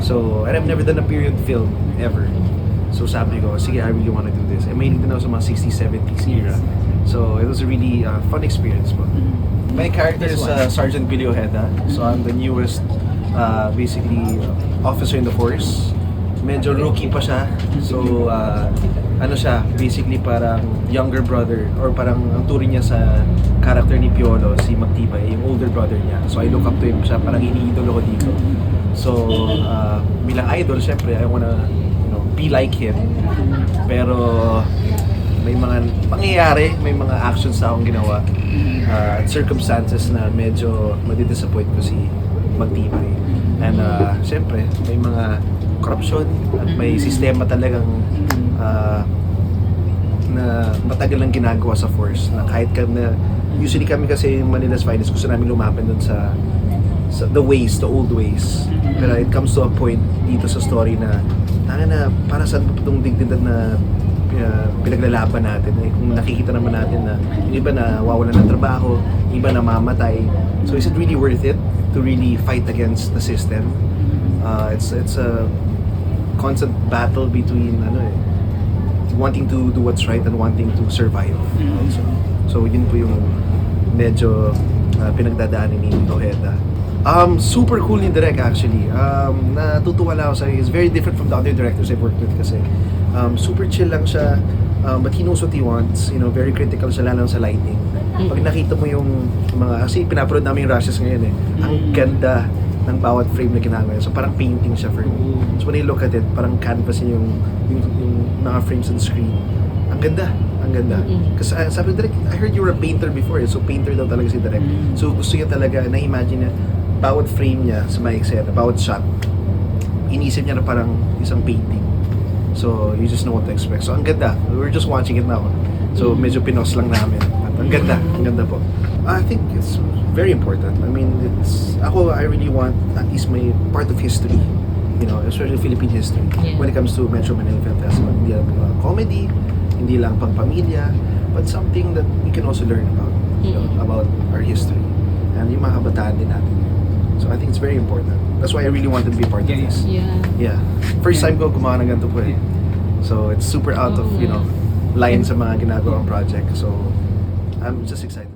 So, and I've never done a period film ever. So sabi ko, sige, I really want to do this. And mahilig din ako sa mga 60s, 70s era. So it was a really fun experience po. My character is Sergeant Billy Ojeda. So I'm the newest, basically, officer in the force. Medyo rookie pa siya. So, ano siya, basically parang younger brother or parang ang turing niya sa character ni Piolo, si Magtibay, yung older brother niya. So I look up to him siya, parang iniidolo ko dito. So, bilang idol, syempre, I wanna, be like him. Pero, may mga pangyayari, may mga actions na akong ginawa at circumstances na medyo madidisappoint ko si Magtibay. And, syempre, may mga corruption at may sistema talagang na matagal lang ginagawa sa force na kahit kami, usually kami kasi yung Manila's Finest gusto namin lumapit dun sa the ways, the old ways. Pero it comes to a point dito sa story na para saan pa itong dignidad na pinaglalaban natin. Kung nakikita naman natin na yung iba na wawalan ng trabaho, yung iba na mamatay. So is it really worth it to really fight against the system? It's a constant battle between wanting to do what's right and wanting to survive also. So yun po yung medyo pinagdadaanin ni Ojeda. Super cool ni Direk actually. Natutuwa lang ako sa he's very different from the other directors I've worked with kasi super chill lang siya, but he knows what he wants, very critical siya lalo sa lighting. Pag nakita mo yung mga, kasi pinapanood namin yung rushes ngayon ang ganda ng bawat frame na ginagawa. So parang painting siya for me. So when I look at it, parang canvas yung mga frames on screen. Ang ganda. Kasi sabi ko, Direk, I heard you were a painter before, so painter daw talaga si Direk. So gusto niya talaga, na-imagine niya, bawat frame niya sa mga eksena, bawat shot, inisip niya na parang isang painting. So, you just know what to expect. So, ang ganda. We're just watching it now. So, medyo pinos lang namin. At ang ganda po. I think it's very important. I mean, I really want at least my part of history, especially Philippine history, when it comes to Metro Manila Film Festival. Hindi lang comedy, hindi lang pang-pamilya, but something that we can also learn about, about our history. And yung mga kabataan din natin. So I think it's very important. That's why I really wanted to be part of this. Yeah. First time ko gumawa ng ganito po eh. So it's super out of, line sa mga ginagawang project. So I'm just excited.